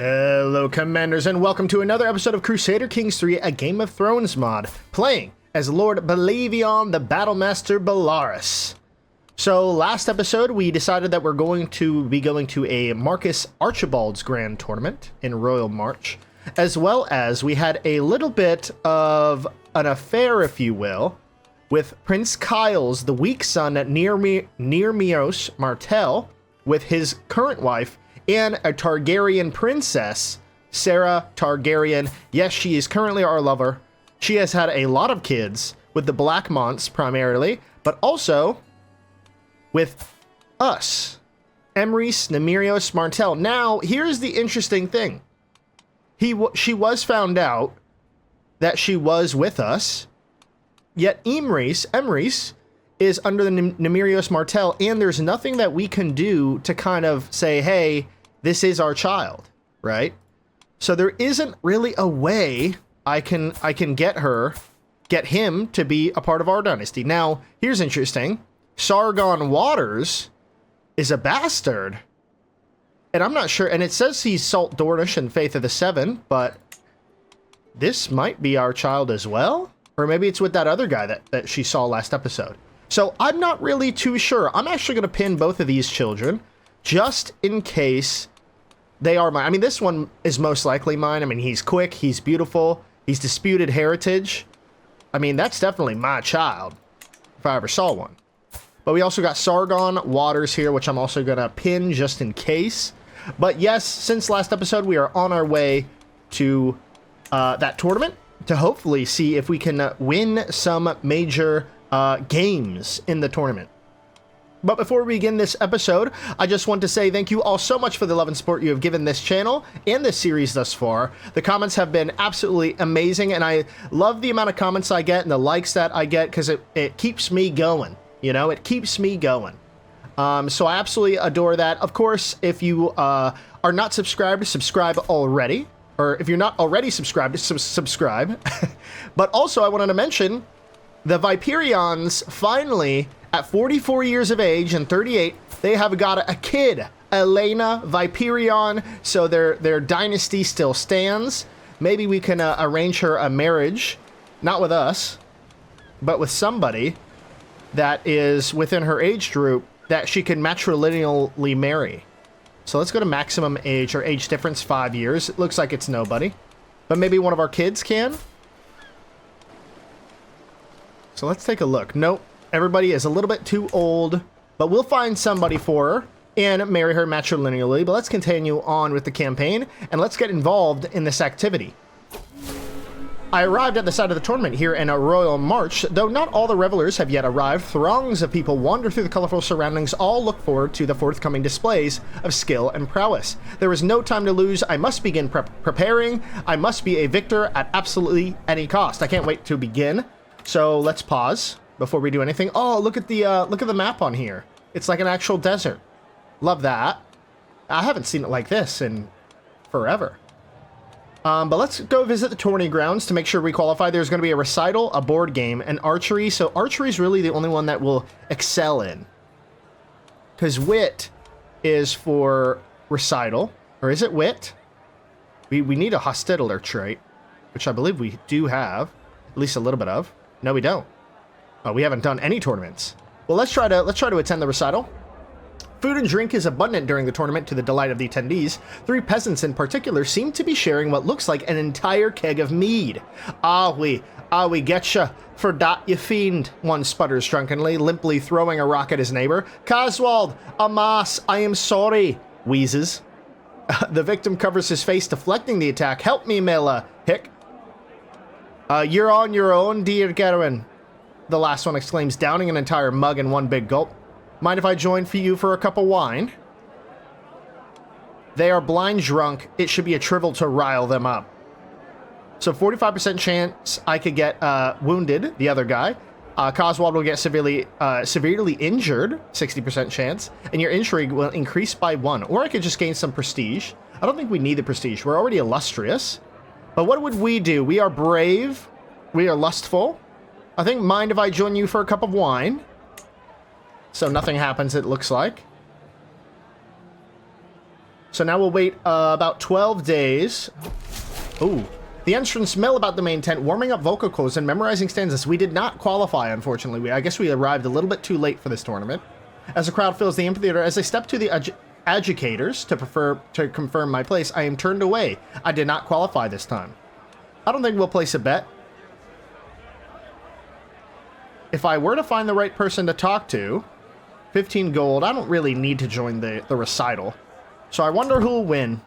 Hello, Commanders, and welcome to another episode of Crusader Kings 3, a Game of Thrones mod, playing as Lord Belaevion the Battlemaster Belaerys. So, last episode, we decided that we're going to be going to a Marcus Archibald's Grand Tournament in Royal March, as well as we had a little bit of an affair, if you will, with Prince Kyle's, the weak son, Nearmios Martell, with his current wife, and a Targaryen princess, Sarah Targaryen. Yes, she is currently our lover. She has had a lot of kids with the Blackmonts primarily, but also with us, Emrys Nearmios Martell. Now, here's the interesting thing. She was found out that she was with us, yet Emrys is under the Nearmios Martell, and there's nothing that we can do to kind of say, hey, this is our child, right? So there isn't really a way I can get him to be a part of our dynasty. Now, here's interesting. Sargon Waters is a bastard. And I'm not sure, and it says he's Salt Dornish and Faith of the Seven, but this might be our child as well? Or maybe it's with that other guy that she saw last episode. So I'm not really too sure. I'm actually going to pin both of these children just in case they are mine. I mean, this one is most likely mine. I mean, he's quick, he's beautiful, he's disputed heritage. I mean, that's definitely my child, if I ever saw one. But we also got Sargon Waters here, which I'm also going to pin just in case. But yes, since last episode, we are on our way to that tournament to hopefully see if we can win some major games in the tournament. But before we begin this episode, I just want to say thank you all so much for the love and support you have given this channel and this series thus far. The comments have been absolutely amazing, and I love the amount of comments I get and the likes that I get because it keeps me going. You know, it keeps me going. So I absolutely adore that. Of course, if you are not subscribed, subscribe already. Or if you're not already subscribed, subscribe. But also, I wanted to mention the Viperions finally, at 44 years of age and 38, they have got a kid, Elena Viperion, so their dynasty still stands. Maybe we can arrange her a marriage, not with us, but with somebody that is within her age group that she can matrilineally marry. So let's go to maximum age, or age difference 5 years. It looks like it's nobody, but maybe one of our kids can. So let's take a look. Nope. Everybody is a little bit too old, but we'll find somebody for her and marry her matrilineally. But let's continue on with the campaign, and let's get involved in this activity. I arrived at the site of the tournament here in a Royal March. Though not all the revelers have yet arrived, throngs of people wander through the colorful surroundings, all look forward to the forthcoming displays of skill and prowess. There is no time to lose. I must begin preparing. I must be a victor at absolutely any cost. I can't wait to begin. So let's pause before we do anything. Oh, look at the map on here. It's like an actual desert. Love that. I haven't seen it like this in forever. But let's go visit the tourney grounds to make sure we qualify. There's going to be a recital, a board game, and archery. So archery is really the only one that we'll excel in. Because wit is for recital. Or is it wit? We need a hospitaller trait, which I believe we do have. At least a little bit of. No, we don't. Oh, we haven't done any tournaments. Well, let's try to attend the recital. Food and drink is abundant during the tournament to the delight of the attendees. 3 peasants in particular seem to be sharing what looks like an entire keg of mead. Ah, we getcha, for dat you fiend, one sputters drunkenly, limply throwing a rock at his neighbor. Caswald, amas, I am sorry, wheezes. The victim covers his face, deflecting the attack. Help me, Mela, hick. You're on your own, dear Garin, the last one exclaims, downing an entire mug in one big gulp. Mind if I join for you for a cup of wine? They are blind drunk. It should be a trivial to rile them up. So 45% chance I could get wounded, the other guy. Coswald will get severely injured, 60% chance. And your intrigue will increase by 1. Or I could just gain some prestige. I don't think we need the prestige. We're already illustrious. But what would we do? We are brave. We are lustful. I think mind if I join you for a cup of wine? So nothing happens, it looks like. So now we'll wait about 12 days. Ooh. The entrance mill about the main tent, warming up vocal cords and memorizing stanzas. We did not qualify, unfortunately. I guess we arrived a little bit too late for this tournament. As the crowd fills the amphitheater, as I step to the adjudicators to confirm my place, I am turned away. I did not qualify this time. I don't think we'll place a bet. If I were to find the right person to talk to, 15 gold, I don't really need to join the recital. So I wonder who will win.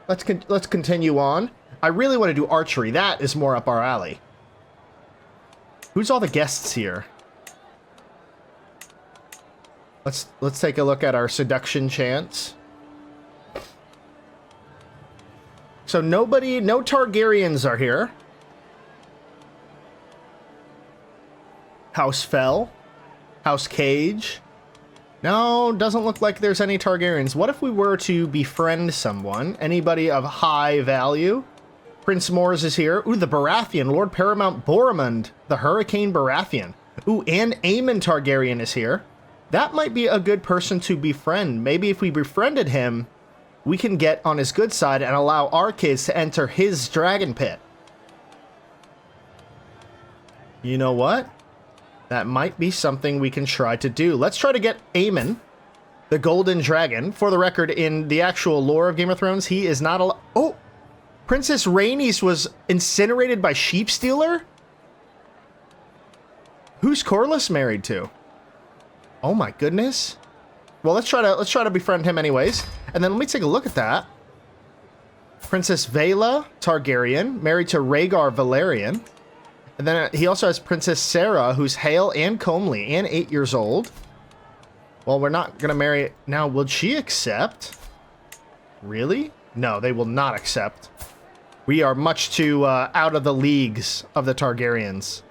Let's continue on. I really want to do archery. That is more up our alley. Who's all the guests here? Let's take a look at our seduction chance. So no Targaryens are here. House Fell. House Cage. No, doesn't look like there's any Targaryens. What if we were to befriend someone? Anybody of high value? Prince Mors is here. Ooh, the Baratheon. Lord Paramount Boromund. The Hurricane Baratheon. Ooh, and Aemon Targaryen is here. That might be a good person to befriend. Maybe if we befriended him, we can get on his good side and allow our kids to enter his dragon pit. You know what? That might be something we can try to do. Let's try to get Aemon, the Golden Dragon. For the record, in the actual lore of Game of Thrones, he is not allowed... Oh! Princess Rhaenys was incinerated by Sheepstealer? Who's Corlys married to? Oh my goodness. Well, let's try to befriend him anyways. And then let me take a look at that. Princess Vaela Targaryen, married to Rhaegar Velaryon. And then he also has Princess Sarah, who's hale and comely and 8 years old. Well, we're not going to marry... Now, will she accept? Really? No, they will not accept. We are much too out of the leagues of the Targaryens.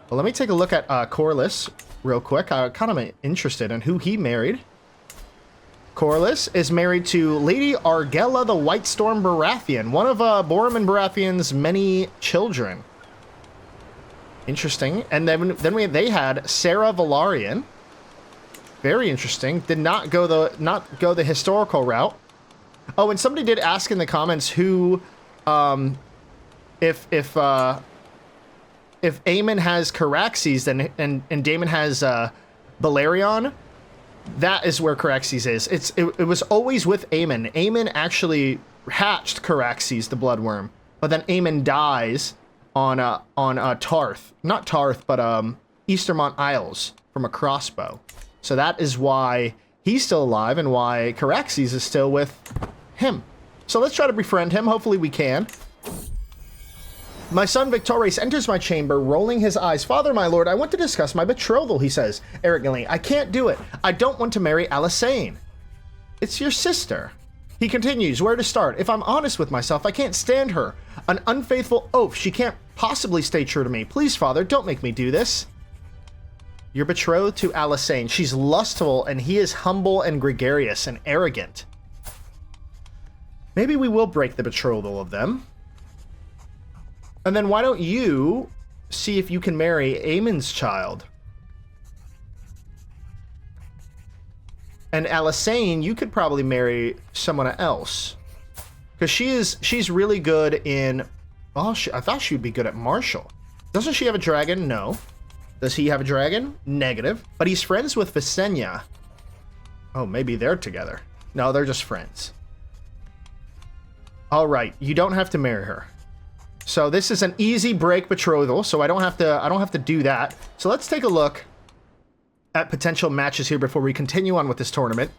Well, let me take a look at Corlys real quick. I'm kind of interested in who he married. Corlys is married to Lady Argella the Whitestorm Baratheon, one of Boromund Baratheon's many children. Interesting. And then they had Sarah Velaryon. Very interesting. Did not go the historical route. Oh, and somebody did ask in the comments who, if Aemon has Caraxes and Daemon has Belaevion, that is where Caraxes is. It was always with Aemon. Aemon actually hatched Caraxes, the Bloodworm, but then Aemon dies on Tarth, not Tarth, but Eastermont Isles from a crossbow. So that is why he's still alive and why Caraxes is still with him. So let's try to befriend him. Hopefully we can. My son Victorious enters my chamber, rolling his eyes. Father, my lord, I want to discuss my betrothal, he says, arrogantly. I can't do it. I don't want to marry Alysanne. It's your sister. He continues, where to start? If I'm honest with myself, I can't stand her. An unfaithful oaf. She can't possibly stay true to me. Please, father, don't make me do this. You're betrothed to Alysanne. She's lustful, and he is humble and gregarious and arrogant. Maybe we will break the betrothal of them. And then why don't you see if you can marry Aemon's child? And Alysanne, you could probably marry someone else. Because she's really good in... Well, I thought she would be good at martial. Doesn't she have a dragon? No. Does he have a dragon? Negative. But he's friends with Visenya. Oh, maybe they're together. No, they're just friends. All right, you don't have to marry her. So this is an easy break betrothal, so I don't have to do that. So let's take a look at potential matches here before we continue on with this tournament,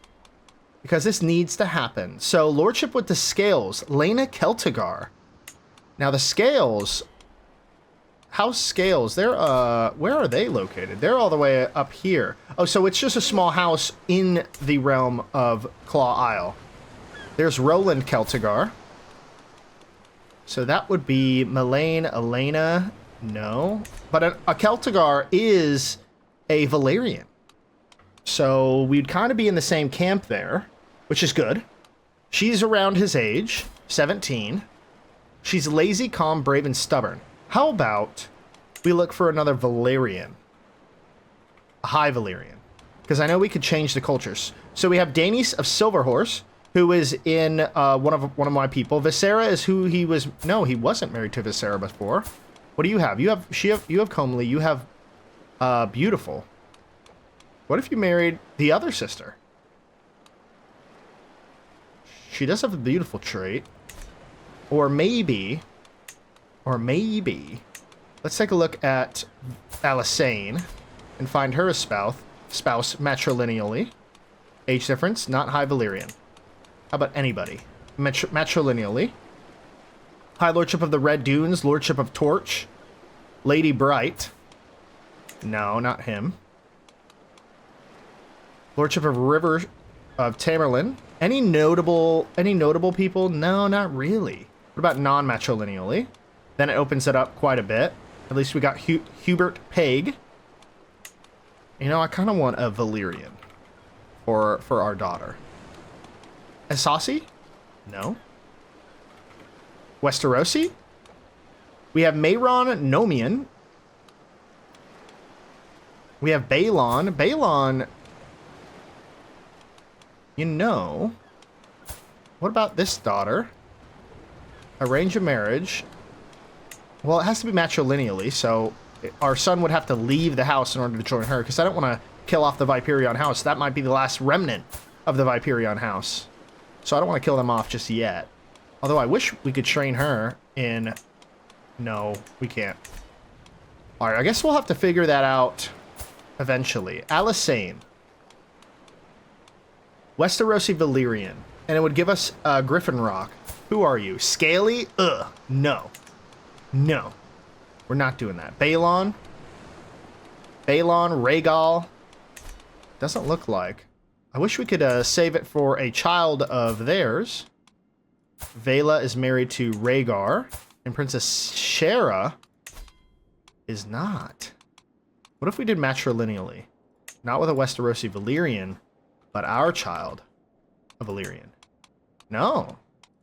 because this needs to happen. So Lordship with the Scales, Lena Celtigar. Now the Scales, House Scales, they're where are they located? They're all the way up here. Oh, so it's just a small house in the realm of Claw Isle. There's Roland Celtigar. So that would be Melaine, Elena, no. But a Celtigar is a Valyrian. So we'd kind of be in the same camp there, which is good. She's around his age, 17. She's lazy, calm, brave, and stubborn. How about we look for another Valyrian? A high Valyrian. Because I know we could change the cultures. So we have Daenys of Silverhorse, who is in one of my people. Visera is who he was. No, he wasn't married to Visera before. What do you have? You have Comely. You have Beautiful. What if you married the other sister? She does have a beautiful trait. Or maybe, let's take a look at Alisane and find her a spouse matrilineally. Age difference, not high Valyrian. How about anybody? Matrilineally. High Lordship of the Red Dunes, Lordship of Torch, Lady Bright. No, not him. Lordship of River of Tamerlane. Any notable people? No, not really. What about non-matrilineally? Then it opens it up quite a bit. At least we got Hubert Peg. You know, I kind of want a Valyrian for our daughter. Asasi? No. Westerosi? We have Mayron Nomian. We have Balon. Balon, you know, what about this daughter? Arrange a marriage. Well, it has to be matrilineally, so our son would have to leave the house in order to join her, because I don't want to kill off the Viperion house. That might be the last remnant of the Viperion house. So I don't want to kill them off just yet. Although I wish we could train her in... No, we can't. Alright, I guess we'll have to figure that out eventually. Alisane. Westerosi Valyrian. And it would give us Griffin Rock. Who are you? Scaly? Ugh. No. No. We're not doing that. Balon. Rhaegal. Doesn't look like. I wish we could save it for a child of theirs. Vela is married to Rhaegar. And Princess Shara is not. What if we did matrilineally? Not with a Westerosi Valyrian, but our child, a Valyrian. No.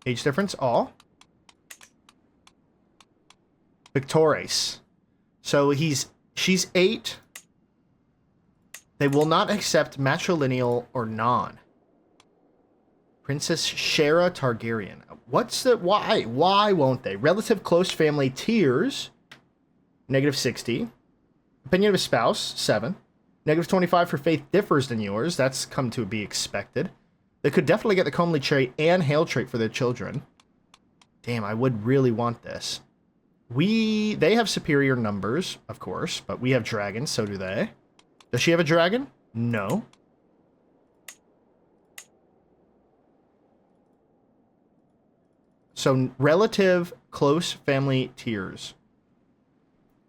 Age difference, all. Victorious. So she's 8. They will not accept matrilineal or non. Princess Shara Targaryen. What's the... Why? Why won't they? Relative close family tiers. -60. Opinion of a spouse. 7. -25 for faith differs than yours. That's come to be expected. They could definitely get the Comely trait and Hail trait for their children. Damn, I would really want this. They have superior numbers, of course, but we have dragons, so do they. Does she have a dragon? No. So, relative close family tiers.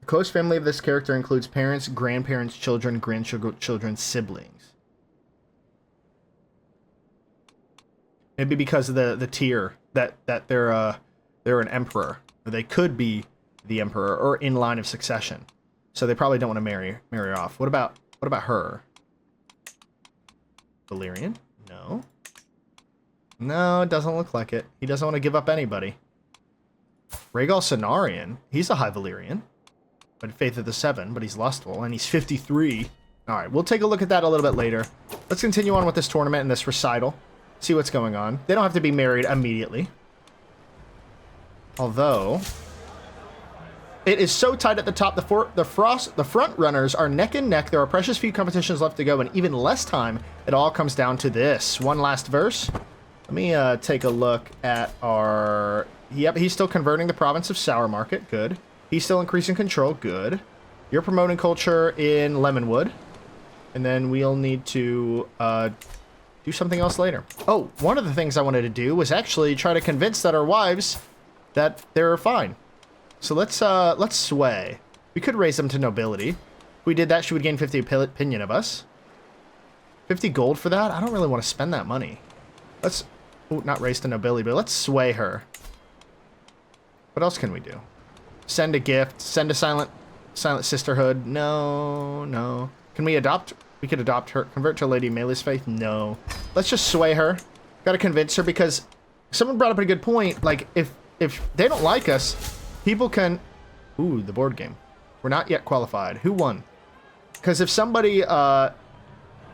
The close family of this character includes parents, grandparents, children, grandchildren, siblings. Maybe because of the tier that they're an emperor, or they could be the emperor or in line of succession. So they probably don't want to marry off. What about her? Valyrian? No. No, it doesn't look like it. He doesn't want to give up anybody. Rhaegal Cenarion, he's a high Valyrian. But Faith of the 7, but he's lustful, and he's 53. Alright, we'll take a look at that a little bit later. Let's continue on with this tournament and this recital. See what's going on. They don't have to be married immediately. Although... it is so tight at the top. The front runners are neck and neck. There are precious few competitions left to go, and even less time. It all comes down to this. One last verse. Let me take a look at our... Yep, he's still converting the province of Sour Market. Good. He's still increasing control. Good. You're promoting culture in Lemonwood. And then we'll need to do something else later. Oh, one of the things I wanted to do was actually try to convince that our wives that they're fine. So let's sway. We could raise them to nobility. If we did that, she would gain 50 opinion of us. 50 gold for that? I don't really want to spend that money. Let's... Ooh, not raise to nobility, but let's sway her. What else can we do? Send a gift. Send a silent sisterhood. No, no. Can we adopt? We could adopt her. Convert to Lady Melee's faith? No. Let's just sway her. Gotta convince her, because someone brought up a good point. Like, if they don't like us... people can... Ooh, the board game. We're not yet qualified. Who won? Because if somebody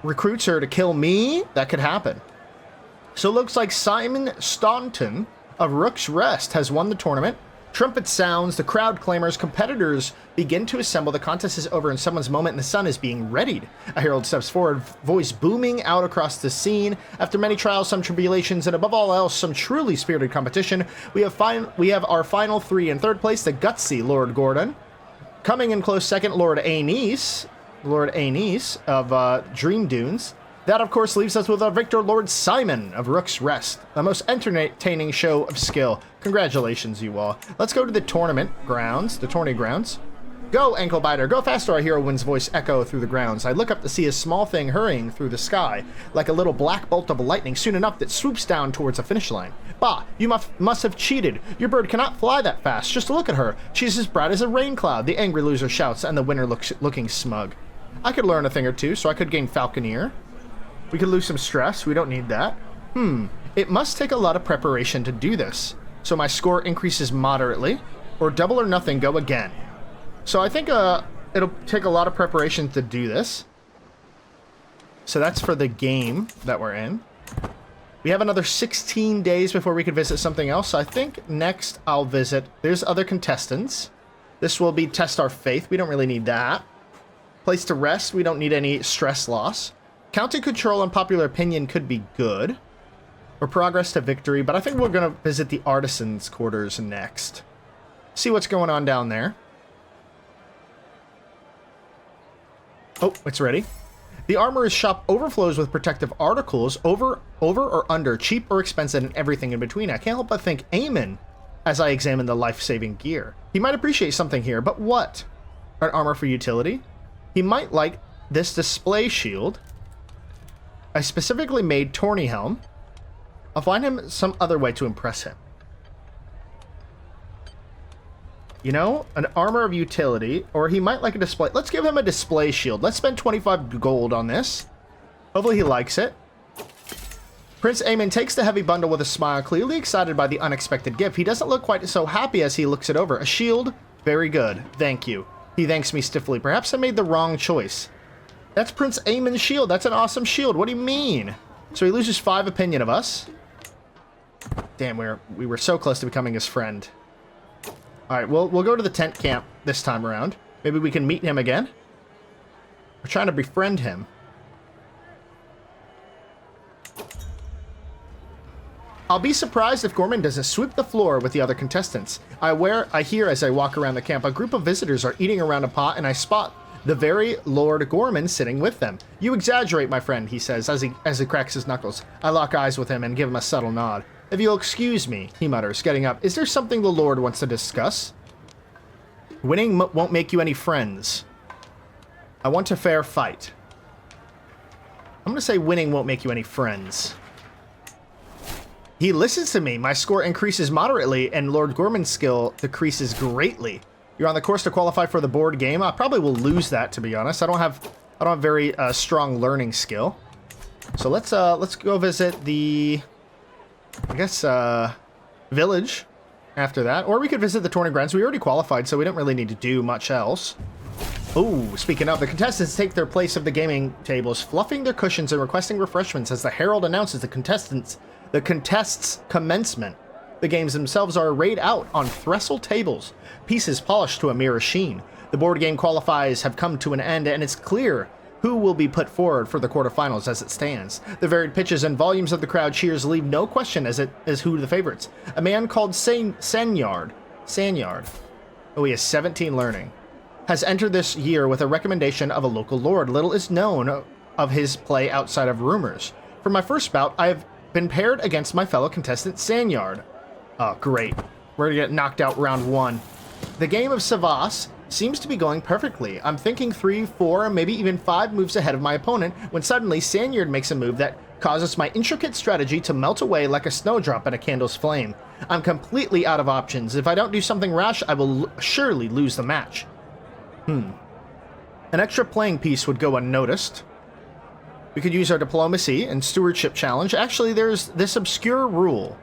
recruits her to kill me, that could happen. So it looks like Simon Staunton of Rook's Rest has won the tournament. Trumpet sounds, the crowd clamors, competitors begin to assemble. The contest is over in someone's moment and the sun is being readied. A herald steps forward, voice booming out across the scene. After many trials, some tribulations, and above all else, some truly spirited competition, we have our final three. In third place, the gutsy Lord Gordon. Coming in close second, Lord Aenys of Dream Dunes. That, of course, leaves us with our victor, Lord Simon of Rook's Rest. The most entertaining show of skill. Congratulations, you all. Let's go to the tournament grounds, the Tourney grounds. Go, ankle biter, go faster, our hero wind's voice echo through the grounds. I look up to see a small thing hurrying through the sky, like a little black bolt of lightning soon enough that swoops down towards a finish line. Bah, you must have cheated. Your bird cannot fly that fast. Just look at her. She's as bright as a rain cloud, the angry loser shouts, and the winner looking smug. I could learn a thing or two, so I could gain Falconeer. We could lose some stress. We don't need that. It must take a lot of preparation to do this. So my score increases moderately, or double or nothing, go again. So I think it'll take a lot of preparation to do this. So that's for the game that we're in. We have another 16 days before we can visit something else. So I think next I'll visit... There's other contestants. This will be test our faith. We don't really need that. Place to rest. We don't need any stress loss. County control and popular opinion could be good. Or progress to victory, but I think we're going to visit the artisans' quarters next. See what's going on down there. Oh, it's ready. The armorer's shop overflows with protective articles, over or under, cheap or expensive, and everything in between. I can't help but think Eamon as I examine the life-saving gear. He might appreciate something here, but what? An armor for utility? He might like this display shield. I specifically made Tourney helm. I'll find him some other way to impress him. You know, an armor of utility, or he might like a display. Let's give him a display shield. Let's spend 25 gold on this. Hopefully he likes it. Prince Aemon takes the heavy bundle with a smile, clearly excited by the unexpected gift. He doesn't look quite so happy as he looks it over. A shield? Very good. Thank you. He thanks me stiffly. Perhaps I made the wrong choice. That's Prince Aemon's shield. That's an awesome shield. What do you mean? So he loses 5 opinion of us. Damn, we were so close to becoming his friend. Alright, we'll go to the tent camp this time around. Maybe we can meet him again. We're trying to befriend him. I'll be surprised if Gorman doesn't sweep the floor with the other contestants. I hear as I walk around the camp, a group of visitors are eating around a pot, and I spot the very Lord Gorman sitting with them. You exaggerate, my friend, he says, as he cracks his knuckles. I lock eyes with him and give him a subtle nod. If you'll excuse me, he mutters, getting up. Is there something the Lord wants to discuss? Winning won't make you any friends. I want a fair fight. I'm going to say winning won't make you any friends. He listens to me. My score increases moderately, and Lord Gorman's skill decreases greatly. You're on the course to qualify for the board game. I probably will lose that, to be honest. I don't have very strong learning skill. So let's go visit the, I guess, village after that. Or we could visit the Tourney grounds. We already qualified, so we don't really need to do much else. Oh, speaking of, the contestants take their place of the gaming tables, fluffing their cushions and requesting refreshments as the herald announces the contests commencement. The games themselves are arrayed out on trestle tables, pieces polished to a mirror sheen. The board game qualifiers have come to an end, and it's clear who will be put forward for the quarterfinals as it stands. The varied pitches and volumes of the crowd cheers leave no question as who the favorites. A man called Sanyard, oh, he has 17 learning, has entered this year with a recommendation of a local lord. Little is known of his play outside of rumors. For my first bout, I have been paired against my fellow contestant Sanyard. Oh, great. We're gonna get knocked out round 1. The game of Savas seems to be going perfectly. I'm thinking 3, 4, maybe even 5 moves ahead of my opponent when suddenly Sanyard makes a move that causes my intricate strategy to melt away like a snowdrop in a candle's flame. I'm completely out of options. If I don't do something rash, I will surely lose the match. An extra playing piece would go unnoticed. We could use our diplomacy and stewardship challenge. Actually, there's this obscure rule.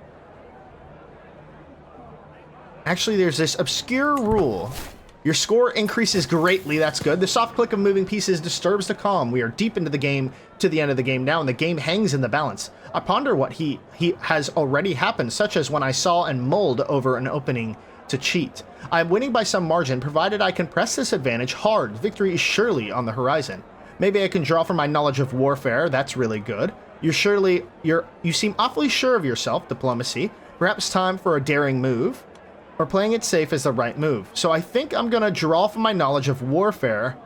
Your score increases greatly. That's good. The soft click of moving pieces disturbs the calm. We are deep into the game to the end of the game now, and the game hangs in the balance. I ponder what he has already happened, such as when I saw and mulled over an opening to cheat. I am winning by some margin, provided I can press this advantage hard. Victory is surely on the horizon. Maybe I can draw from my knowledge of warfare. That's really good. You seem awfully sure of yourself. Diplomacy. Perhaps time for a daring move. Or playing it safe is the right move. So I think I'm going to draw from my knowledge of warfare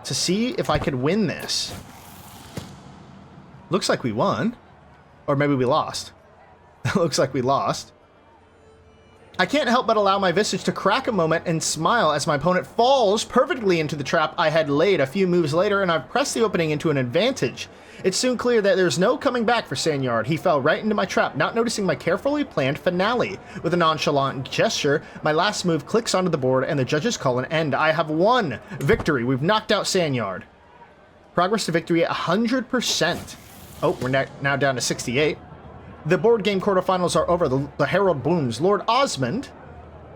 to see if I could win this. Looks like we won. Or maybe we lost. Looks like we lost. I can't help but allow my visage to crack a moment and smile as my opponent falls perfectly into the trap I had laid a few moves later, and I've pressed the opening into an advantage. It's soon clear that there's no coming back for Sanyard. He fell right into my trap, not noticing my carefully planned finale. With a nonchalant gesture, my last move clicks onto the board and the judges call an end. I have won! Victory! We've knocked out Sanyard. Progress to victory at 100%. Oh, we're now down to 68. The board game quarterfinals are over. The herald booms. Lord Osmond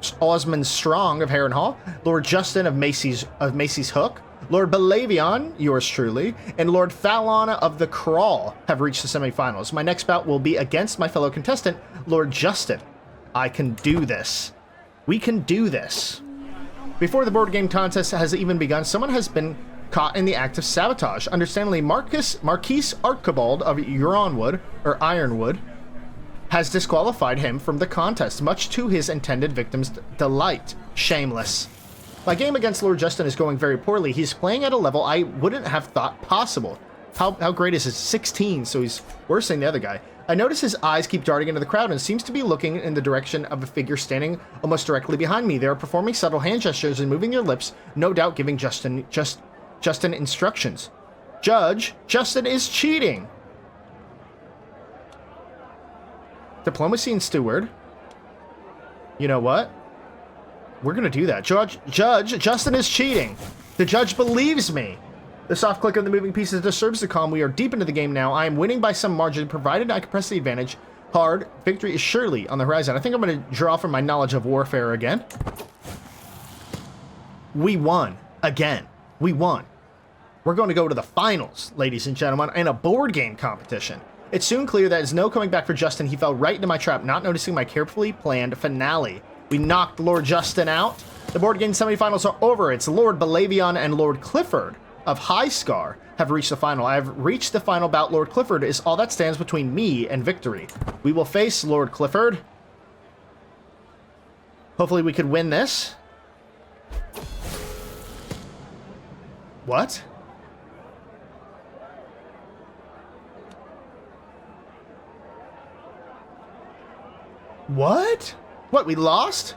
Strong of Harrenhal, Lord Justin of Macy's Hook, Lord Belaevion, yours truly, and Lord Fallon of the Crawl have reached the semifinals. My next bout will be against my fellow contestant, Lord Justin. I can do this. We can do this. Before the board game contest has even begun, someone has been caught in the act of sabotage. Understandably, Marquise Archibald of Ironwood, has disqualified him from the contest, much to his intended victim's delight. Shameless. My game against Lord Justin is going very poorly. He's playing at a level I wouldn't have thought possible. How great is his 16, so he's worse than the other guy. I notice his eyes keep darting into the crowd and seems to be looking in the direction of a figure standing almost directly behind me. They are performing subtle hand gestures and moving their lips, no doubt giving Justin instructions. Judge, Justin is cheating. Diplomacy and steward. You know what? We're gonna do that. Judge, Justin is cheating. The judge believes me. The soft click of the moving pieces disturbs the calm. We are deep into the game now. I am winning by some margin, provided I can press the advantage hard. Victory is surely on the horizon. I think I'm gonna draw from my knowledge of warfare again. We won. Again. We won. We're going to go to the finals, ladies and gentlemen, in a board game competition. It's soon clear that there's no coming back for Justin. He fell right into my trap, not noticing my carefully planned finale. We knocked Lord Justin out. The board game semifinals are over. It's Lord Belaevion and Lord Clifford of Highscar have reached the final. I have reached the final bout. Lord Clifford is all that stands between me and victory. We will face Lord Clifford. Hopefully we could win this. What? What? What, we lost?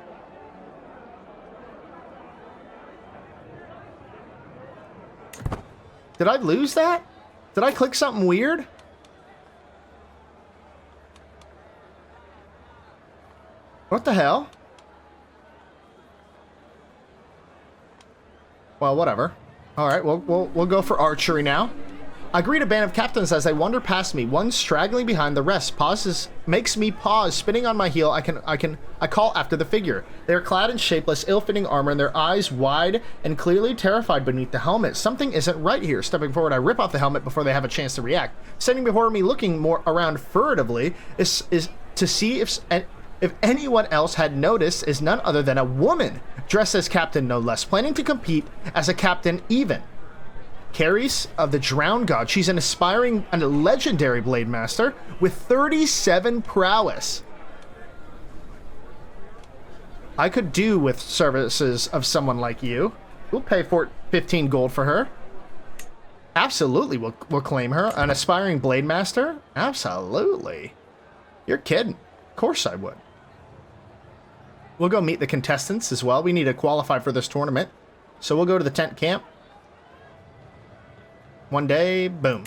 Did I lose that? Did I click something weird? What the hell? Well, whatever. Alright, we'll go for archery now. I greet a band of captains as they wander past me, one straggling behind the rest. Makes me pause, spinning on my heel. I call after the figure. They are clad in shapeless, ill-fitting armor, and their eyes wide and clearly terrified beneath the helmet. Something isn't right here. Stepping forward, I rip off the helmet before they have a chance to react. Standing before me, looking more around furtively, is to see if anyone else had noticed, is none other than a woman, dressed as captain no less, planning to compete as a captain even. Caris of the Drowned God. She's an aspiring and a legendary blade master with 37 prowess. I could do with services of someone like you. We'll pay 15 gold for her. Absolutely, we'll claim her. An aspiring blade master? Absolutely. You're kidding. Of course I would. We'll go meet the contestants as well. We need to qualify for this tournament. So we'll go to the tent camp. One day, boom.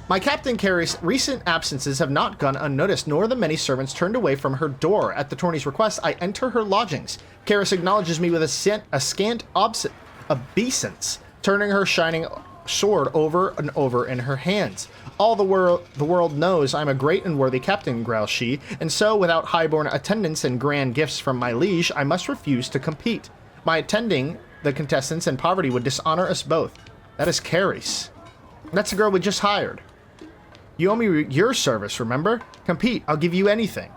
My captain Caris' recent absences have not gone unnoticed, nor the many servants turned away from her door. At the Tourney's request, I enter her lodgings. Caris acknowledges me with a scant obeisance, turning her shining sword over and over in her hands. All the world knows I'm a great and worthy captain, growls she, and so, without highborn attendance and grand gifts from my liege, I must refuse to compete. My attending the contestants and poverty would dishonor us both. That is Caris. That's the girl we just hired. You owe me your service, remember? Compete, I'll give you anything.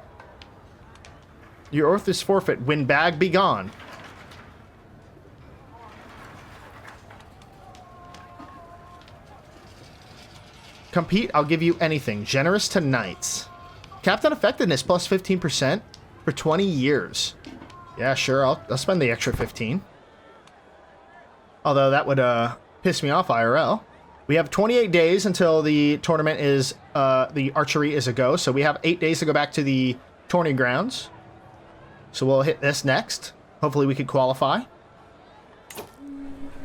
Your oath is forfeit. Windbag, be gone. Compete, I'll give you anything. Generous to knights. Captain effectiveness plus 15% for 20 years. Yeah, sure, I'll spend the extra 15. Although that would piss me off IRL. We have 28 days until the tournament is, the archery is a go. So we have 8 days to go back to the tourney grounds. So we'll hit this next. Hopefully we could qualify.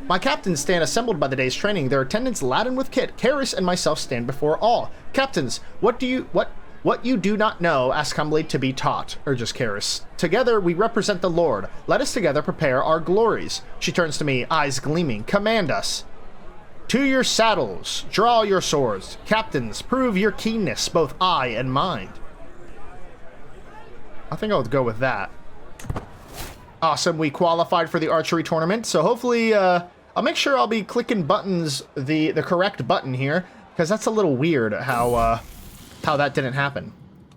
My captains stand assembled by the day's training, their attendants laden with kit. Caris and myself stand before all. Captains, what you do not know, ask humbly to be taught, urges Caris. Together we represent the Lord. Let us together prepare our glories. She turns to me, eyes gleaming. Command us. To your saddles, draw your swords. Captains, prove your keenness, both eye and mind. I think I'll go with that. Awesome, we qualified for the archery tournament, so hopefully, I'll make sure I'll be clicking buttons, the correct button here, because that's a little weird how that didn't happen.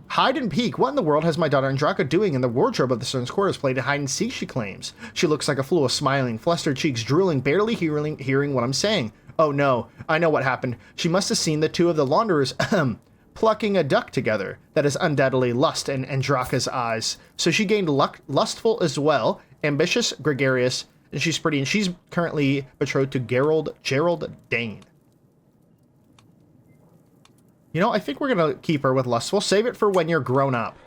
Hide and peek. What in the world has my daughter Andraka doing in the wardrobe of the Sun's quarters? Played hide and seek, she claims. She looks like a fool, smiling, flustered cheeks drooling, barely hearing what I'm saying. Oh no, I know what happened. She must have seen the two of the launderers, plucking a duck together. That is undoubtedly lust in Andraka's eyes. So she gained lustful as well, ambitious, gregarious, and she's pretty, and she's currently betrothed to Gerald Dane. You know, I think we're gonna keep her with lustful. Save it for when you're grown up.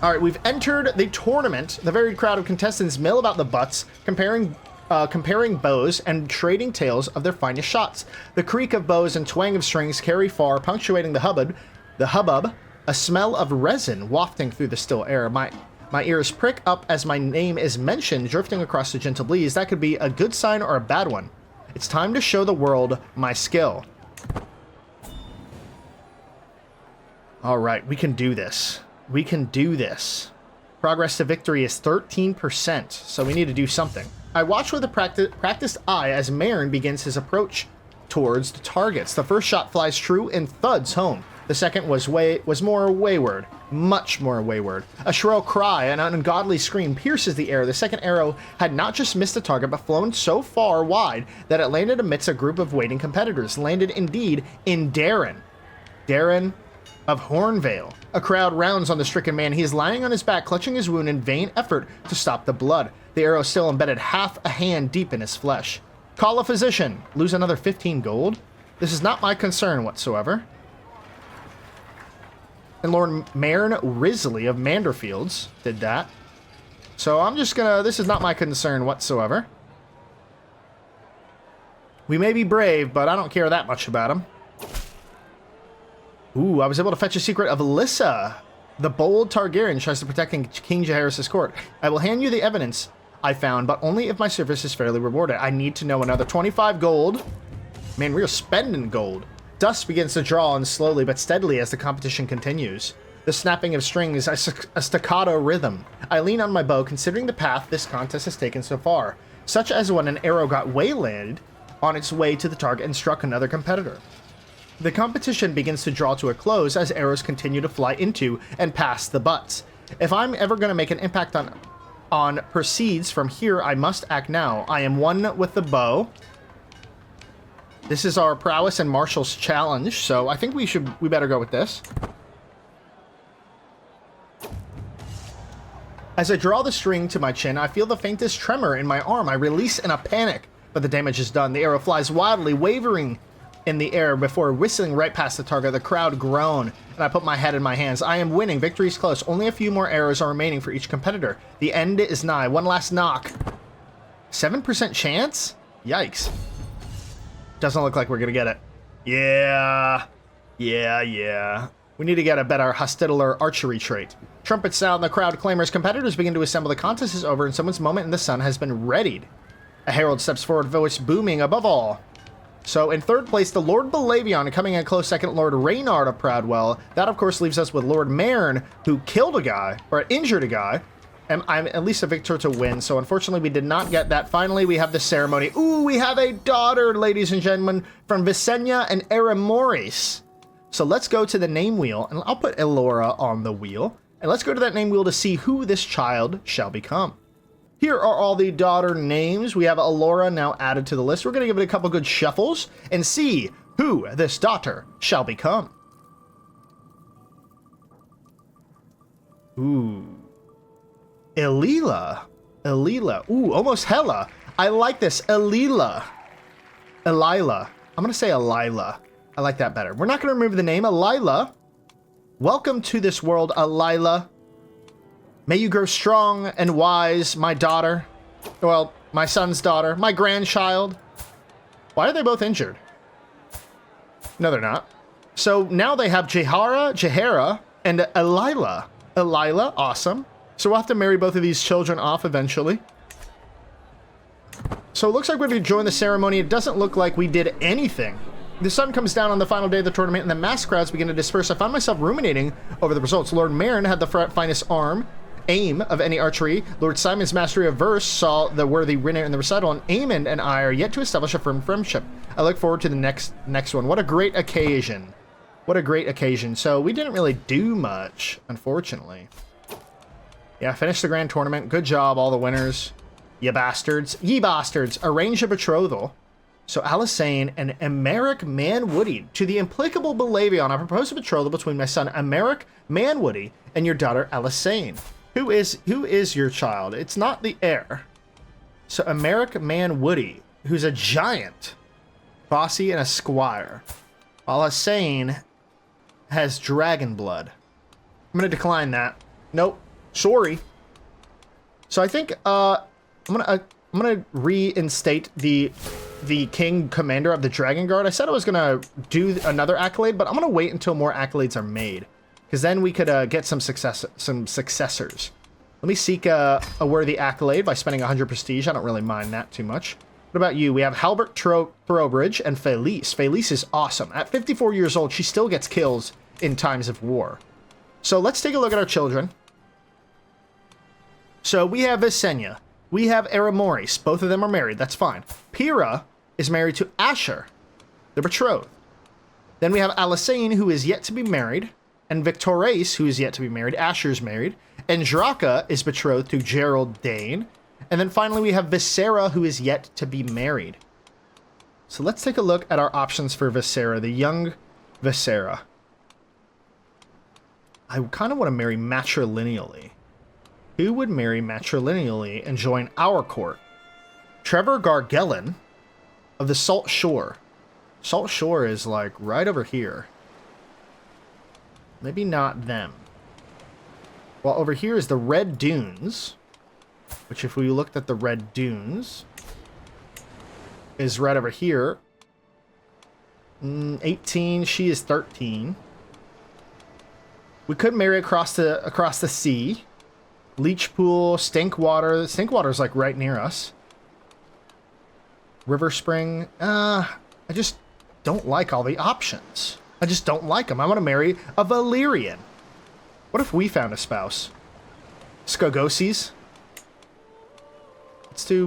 All right, we've entered the tournament. The varied crowd of contestants mill about the butts, comparing bows and trading tales of their finest shots. The creak of bows and twang of strings carry far, punctuating the hubbub, a smell of resin wafting through the still air. My ears prick up as my name is mentioned, drifting across the gentle breeze. That could be a good sign or a bad one. It's time to show the world my skill. All right, we can do this. We can do this. Progress to victory is 13%, so we need to do something. I watch with a practiced eye as Marin begins his approach towards the targets. The first shot flies true and thuds home. The second was more wayward, much more wayward. A shrill cry, an ungodly scream pierces the air. The second arrow had not just missed the target, but flown so far wide that it landed amidst a group of waiting competitors. Landed indeed in Darren of Hornvale. A crowd rounds on the stricken man. He is lying on his back, clutching his wound in vain effort to stop the blood. The arrow still embedded half a hand deep in his flesh. Call a physician. Lose another 15 gold? This is not my concern whatsoever. And Lord Marin Risley of Manderfields did that. So I'm just gonna... This is not my concern whatsoever. We may be brave, but I don't care that much about him. Ooh, I was able to fetch a secret of Alyssa. The bold Targaryen tries to protect King Jaehaerys' court. I will hand you the evidence I found, but only if my service is fairly rewarded. I need to know another 25 gold. Man, we're spending gold. Dust begins to draw on slowly but steadily as the competition continues. The snapping of strings, a staccato rhythm. I lean on my bow, considering the path this contest has taken so far, such as when an arrow got waylaid on its way to the target and struck another competitor. The competition begins to draw to a close as arrows continue to fly into and past the butts. If I'm ever going to make an impact on proceeds from here, I must act now. I am one with the bow. This is our prowess and martial's challenge, so I think we better go with this. As I draw the string to my chin, I feel the faintest tremor in my arm. I release in a panic, but the damage is done. The arrow flies wildly, wavering in the air before whistling right past the target. The crowd groan, and I put my head in my hands. I am winning. Victory is close. Only a few more arrows are remaining for each competitor. The end is nigh. One last knock. 7% chance? Yikes. Doesn't look like we're gonna get it. Yeah. We need to get a better hospitaller archery trait. Trumpets sound, the crowd clamors. Competitors begin to assemble. The contest is over, and someone's moment in the sun has been readied. A herald steps forward, voice booming above all. So in third place, the Lord Belaevion, coming in close second, Lord Reynard of Proudwell. That, of course, leaves us with Lord Marin, who killed a guy, or injured a guy, I'm at least a victor to win, so unfortunately we did not get that. Finally, we have the ceremony. Ooh, we have a daughter, ladies and gentlemen, from Visenya and Eramoris. So let's go to the name wheel, and I'll put Elora on the wheel. And let's go to that name wheel to see who this child shall become. Here are all the daughter names. We have Elora now added to the list. We're going to give it a couple good shuffles and see who this daughter shall become. Ooh. Elila. Ooh, almost Hela. I like this. Elila. Elila. I'm going to say Elila. I like that better. We're not going to remove the name. Elila. Welcome to this world, Elila. May you grow strong and wise, my daughter. Well, my son's daughter. My grandchild. Why are they both injured? No, they're not. So now they have Jahara, and Elila. Elila, awesome. So we'll have to marry both of these children off eventually. So it looks like when we join the ceremony, it doesn't look like we did anything. The sun comes down on the final day of the tournament, and the mass crowds begin to disperse. I found myself ruminating over the results. Lord Marin had the finest aim of any archery. Lord Simon's mastery of verse saw the worthy winner in the recital, and Eamon and I are yet to establish a firm friendship. I look forward to the next one. What a great occasion. What a great occasion. So we didn't really do much, unfortunately. Yeah, finished the grand tournament. Good job, all the winners. Ye bastards. Arrange a betrothal. So Alisane and Emeric Manwoody. To the implacable Belaevion, I propose a betrothal between my son Emeric Manwoody and your daughter Alisane. Who is your child? It's not the heir. So Emeric Manwoody, who's a giant, bossy, and a squire. Alisane has dragon blood. I'm gonna decline that. Nope. Sorry. So I think I'm gonna reinstate the king commander of the Dragon Guard. I said I was gonna do another accolade, but I'm gonna wait until more accolades are made, because then we could get some successors. Let me seek a worthy accolade by spending 100 prestige. I don't really mind that too much. What about you? We have Halbert Throwbridge and Felice. Felice is awesome. At 54 years old, she still gets kills in times of war. So let's take a look at our children. So we have Visenya. We have Eramoris. Both of them are married. That's fine. Pyrrha is married to Asher. They're betrothed. Then we have Alisane, who is yet to be married. And Victorace, who is yet to be married. Asher's married. And Draka is betrothed to Gerald Dane. And then finally we have Visera, who is yet to be married. So let's take a look at our options for Visera, the young Visera. I kind of want to marry matrilineally. Who would marry matrilineally and join our court? Trevor Gargellon of the Salt Shore. Salt Shore is like right over here. Maybe not them. Well, over here is the Red Dunes, which if we looked at the Red Dunes, is right over here. 18, she is 13. We could marry across the sea. Leechpool, Stinkwater. Stinkwater is like right near us. River Spring. I just don't like all the options. I just don't like them. I want to marry a Valyrian. What if we found a spouse? Skogosi's. Let's do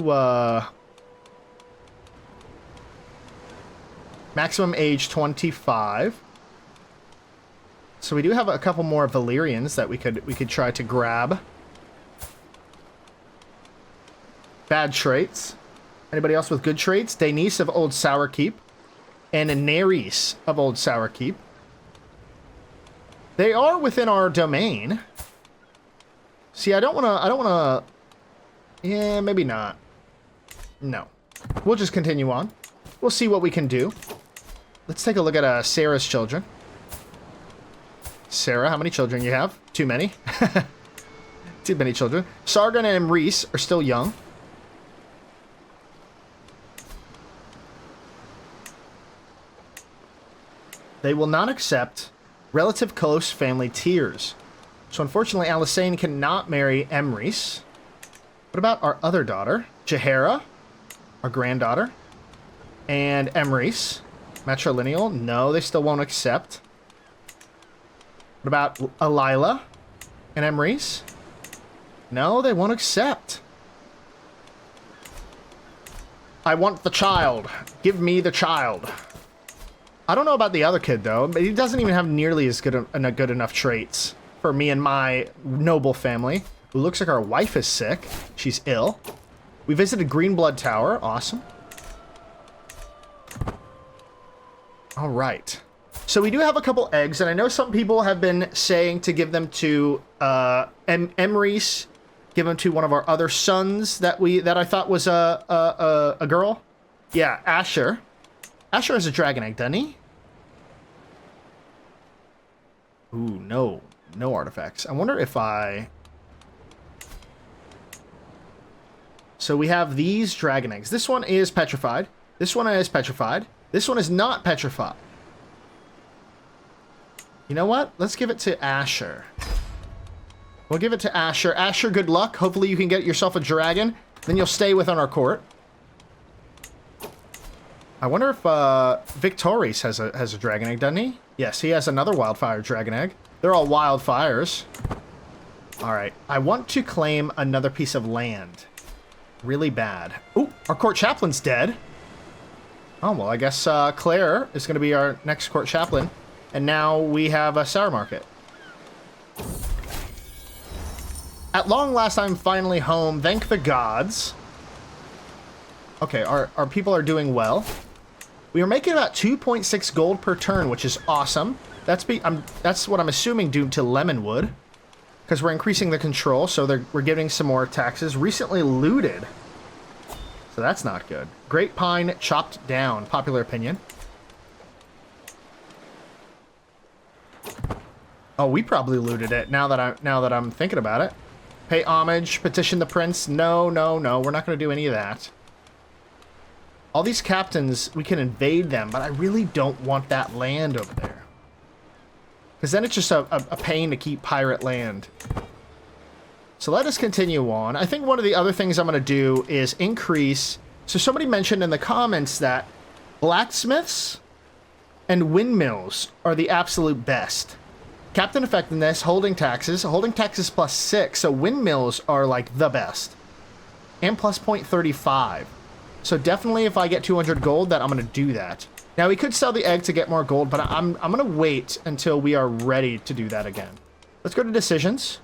maximum age 25. So we do have a couple more Valyrians that we could try to grab. Bad traits. Anybody else with good traits? Denise of Old Sourkeep and Nerys of Old Sourkeep. They are within our domain. See, I don't wanna. Yeah, maybe not. No. We'll just continue on. We'll see what we can do. Let's take a look at Sarah's children. Sarah, how many children you have? Too many. Too many children. Sargon and Emrys are still young. They will not accept relative close family tiers. So unfortunately, Alisane cannot marry Emrys. What about our other daughter? Jahara, our granddaughter. And Emrys. Matrilineal? No, they still won't accept. What about Elila and Emrys? No, they won't accept. I want the child. Give me the child. I don't know about the other kid, though, but he doesn't even have nearly as good enough traits for me and my noble family. It looks like our wife is sick. She's ill. We visited Greenblood Tower. Awesome. All right. So we do have a couple eggs, and I know some people have been saying to give them to Emrys, give them to one of our other sons that I thought was a girl. Yeah, Asher. Asher has a dragon egg, doesn't he? Ooh, no artifacts. I wonder if I... So we have these dragon eggs. This one is petrified. This one is petrified. This one is not petrified. You know what? Let's give it to Asher. We'll give it to Asher. Asher, good luck. Hopefully you can get yourself a dragon. Then you'll stay within our court. I wonder if Victorious has a dragon egg, doesn't he? Yes, he has another wildfire dragon egg. They're all wildfires. All right. I want to claim another piece of land. Really bad. Ooh, our court chaplain's dead. Oh, well, I guess Claire is going to be our next court chaplain. And now we have a Sour Market. At long last, I'm finally home. Thank the gods. Okay, our people are doing well. We are making about 2.6 gold per turn, which is awesome. That's what I'm assuming due to Lemonwood. Because we're increasing the control, so we're giving some more taxes. Recently looted. So that's not good. Great Pine chopped down. Popular opinion. Oh, we probably looted it now that I'm thinking about it. Pay homage, petition the prince. No, no, no. We're not going to do any of that. All these captains, we can invade them, but I really don't want that land over there. Because then it's just a pain to keep pirate land. So let us continue on. I think one of the other things I'm going to do is increase... So somebody mentioned in the comments that blacksmiths and windmills are the absolute best. Captain effectiveness, holding taxes plus 6, so windmills are like the best. And plus 0.35. So definitely if I get 200 gold, that I'm going to do that. Now we could sell the egg to get more gold, but I'm going to wait until we are ready to do that again. Let's go to decisions.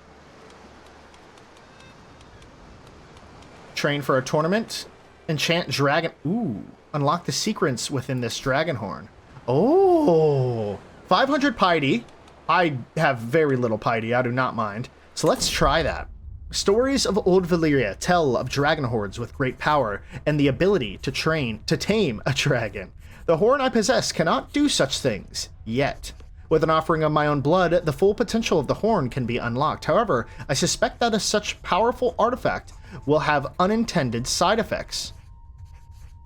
Train for a tournament. Enchant dragon. Ooh. Unlock the secrets within this dragon horn. Oh. 500 piety. I have very little piety. I do not mind. So let's try that. Stories of old Valyria tell of dragon hordes with great power and the ability to tame a dragon. The horn I possess cannot do such things, yet. With an offering of my own blood, the full potential of the horn can be unlocked. However, I suspect that such powerful artifact will have unintended side effects.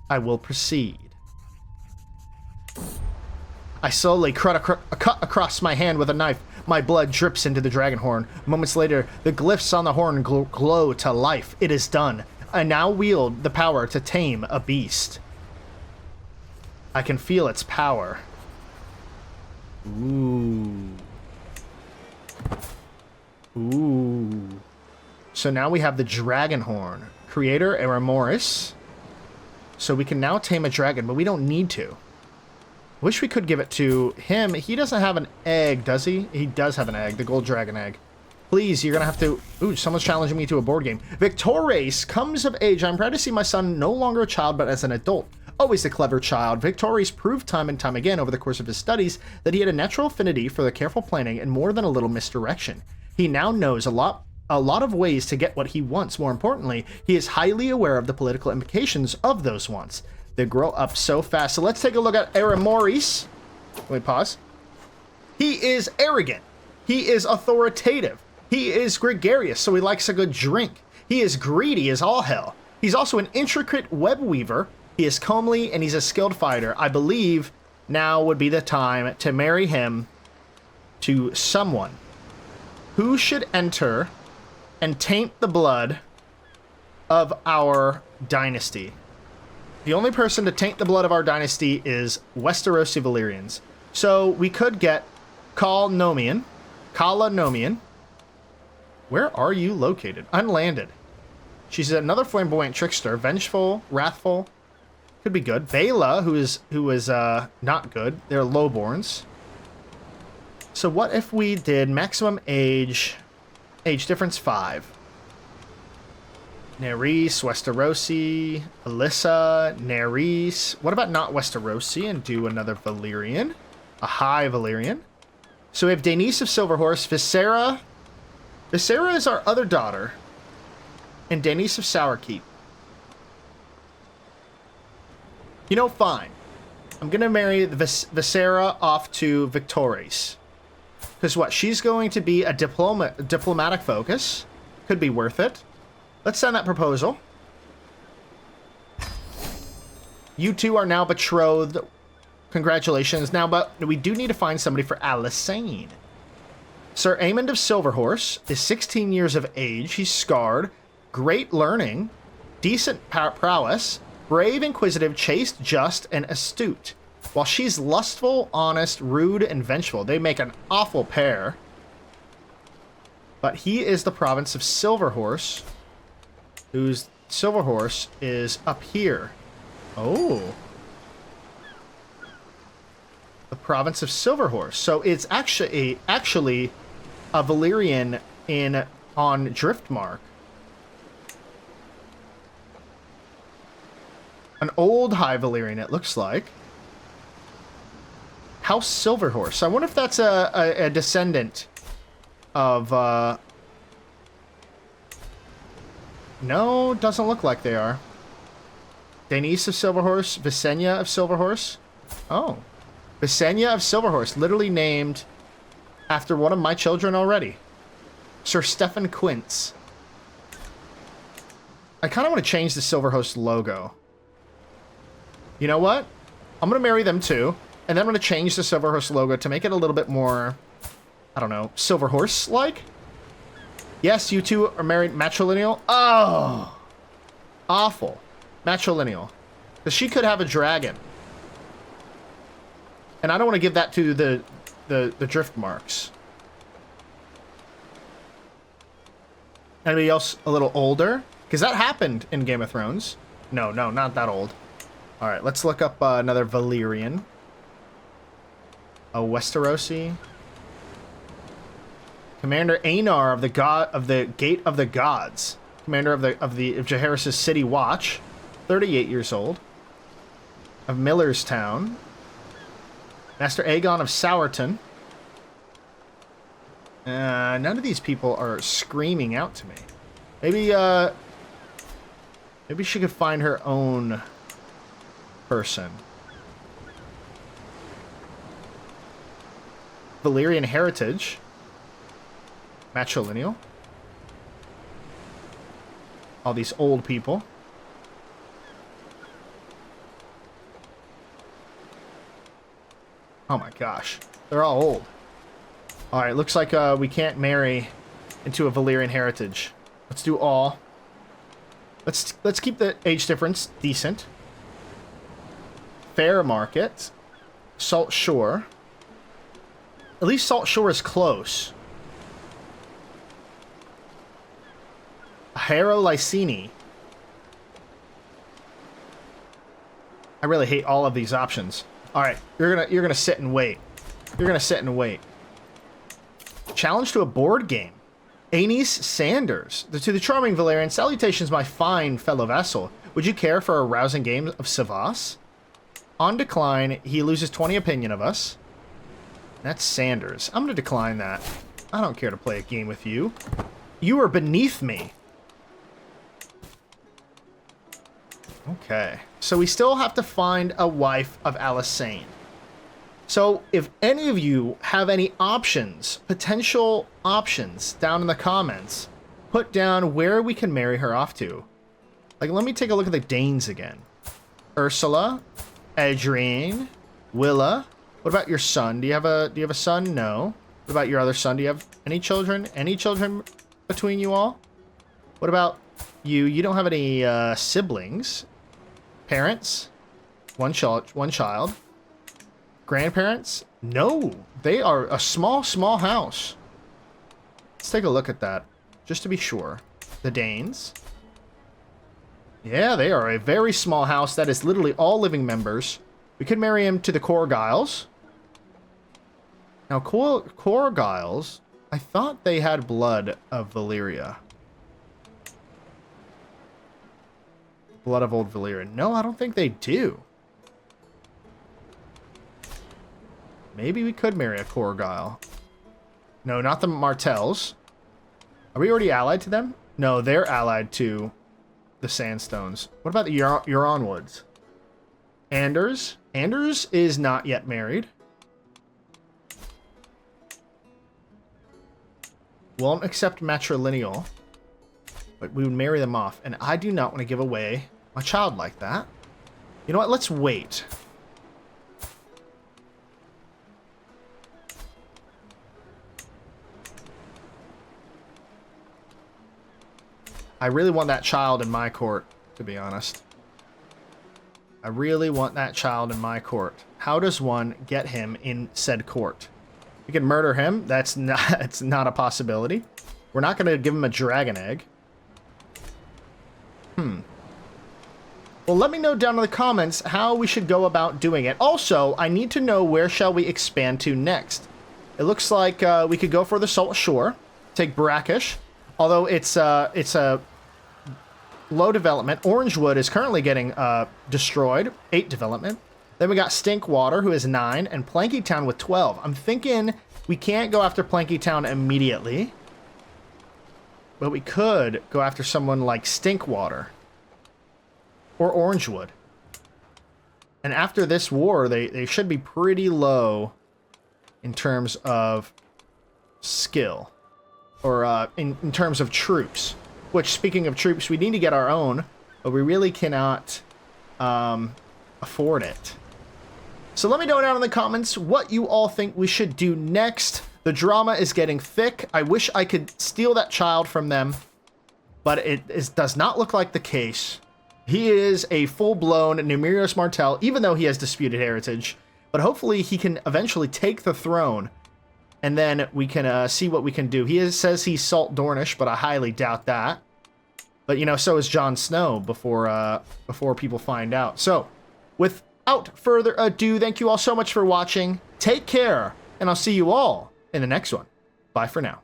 I will proceed. I slowly cut across my hand with a knife. My blood drips into the dragon horn. Moments later, the glyphs on the horn glow to life. It is done. I now wield the power to tame a beast. I can feel its power. Ooh. Ooh. So now we have the dragon horn. Creator Eramoris. So we can now tame a dragon, but we don't need to. Wish we could give it to him. He doesn't have an egg, does he? He does have an egg, the gold dragon egg. Please, you're going to have to... Ooh, someone's challenging me to a board game. Victorious comes of age. I'm proud to see my son no longer a child, but as an adult. Always a clever child, Victorious proved time and time again over the course of his studies that he had a natural affinity for the careful planning and more than a little misdirection. He now knows a lot of ways to get what he wants. More importantly, he is highly aware of the political implications of those wants. They grow up so fast. So let's take a look at Eramoris. Let me pause. He is arrogant. He is authoritative. He is gregarious, so he likes a good drink. He is greedy as all hell. He's also an intricate web weaver. He is comely, and he's a skilled fighter. I believe now would be the time to marry him to someone who should enter and taint the blood of our dynasty. The only person to taint the blood of our dynasty is Westerosi Valyrians. So we could get Kala Nomian. Where are you located? Unlanded. She's another flamboyant trickster. Vengeful, wrathful. Could be good. Bela, who is not good. They're lowborns. So what if we did maximum age difference 5? Nerys, Westerosi, Alyssa, Nerys. What about not Westerosi and do another Valyrian? A high Valyrian. So we have Daenys of Silverhorse, Visera. Visera is our other daughter. And Daenys of Sourkeep. You know, fine. I'm going to marry the Visera off to Victorious. Because what? She's going to be a diplomatic focus. Could be worth it. Let's send that proposal. You two are now betrothed. Congratulations. Now, but we do need to find somebody for Alyssane. Sir Aemond of Silverhorse is 16 years of age. He's scarred. Great learning. Decent prowess. Brave, inquisitive, chaste, just, and astute. While she's lustful, honest, rude, and vengeful. They make an awful pair. But he is the province of Silverhorse. Whose Silverhorse is up here. Oh. The province of Silverhorse. So it's actually a Valyrian on Driftmark. An old High Valyrian, it looks like. House Silverhorse. I wonder if that's a descendant of... No, doesn't look like they are. Daenys of Silverhorse, Visenya of Silverhorse. Oh. Visenya of Silverhorse, literally named after one of my children already. Sir Stephen Quince. I kind of want to change the Silverhorse logo. You know what? I'm going to marry them too. And then I'm going to change the Silverhorse logo to make it a little bit more, I don't know, Silverhorse-like. Yes, you two are married matrilineal. Oh! Awful. Matrilineal. Because she could have a dragon. And I don't want to give that to the drift marks. Anybody else a little older? Because that happened in Game of Thrones. No, not that old. Alright, let's look up another Valyrian. A Westerosi. Commander Aenar of the Gate of the Gods. Commander of Jaehaerys' City Watch. 38 years old. Of Millerstown. Master Aegon of Sourton. None of these people are screaming out to me. Maybe she could find her own person. Valyrian heritage. Matrilineal. All these old people. Oh my gosh. They're all old. Alright, looks like we can't marry into a Valyrian heritage. Let's do all. Let's keep the age difference decent. Fair Market. Salt Shore. At least Salt Shore is close. Harrow Lysini. I really hate all of these options. Alright, you're gonna sit and wait. You're gonna sit and wait. Challenge to a board game. Aenys Sanders. To the charming Valyrian, salutations, my fine fellow vassal. Would you care for a rousing game of Savas? On decline, he loses 20 opinion of us. That's Sanders. I'm gonna decline that. I don't care to play a game with you. You are beneath me. Okay. So we still have to find a wife of Alyssane. So if any of you have any options, potential options, down in the comments, put down where we can marry her off to. Like, let me take a look at the Danes again. Ursula, Adrienne, Willa. What about your son? Do you have a son? No. What about your other son? Do you have any children? Any children between you all? What about you? You don't have any siblings. Parents? One child. Grandparents? No. They are a small house. Let's take a look at that. just to be sure. The Danes. Yeah, they are a very small house. That is literally all living members. We could marry him to the Corgiles. Now, Corgiles, I thought they had blood of Valyria. Blood of old Valyrian. No, I don't think they do. Maybe we could marry a Corgile. No, not the Martells. Are we already allied to them? No, they're allied to the Sandstones. What about the Euron Woods? Anders? Anders is not yet married. Won't accept matrilineal. But we would marry them off. And I do not want to give away my child like that. You know what? Let's wait. I really want that child in my court, to be honest. I really want that child in my court. How does one get him in said court? We can murder him. That's not, it's not a possibility. We're not going to give him a dragon egg. Well, let me know down in the comments how we should go about doing it. Also, I need to know where shall we expand to next. It looks like we could go for the Salt Shore, take Brackish, although it's a low development. Orangewood is currently getting destroyed, 8 development. Then we got Stinkwater, who is 9, and Plankytown with 12. I'm thinking we can't go after Plankytown immediately, but we could go after someone like Stinkwater. Or Orangewood. And after this war, they should be pretty low in terms of skill. Or in terms of troops. Which, speaking of troops, we need to get our own. But we really cannot afford it. So let me know down in the comments what you all think we should do next. The drama is getting thick. I wish I could steal that child from them. But it does not look like the case. He is a full-blown Numerius Martell, even though he has disputed heritage. But hopefully he can eventually take the throne, and then we can see what we can do. He says he's Salt Dornish, but I highly doubt that. But, you know, so is Jon Snow before people find out. So, without further ado, thank you all so much for watching. Take care, and I'll see you all in the next one. Bye for now.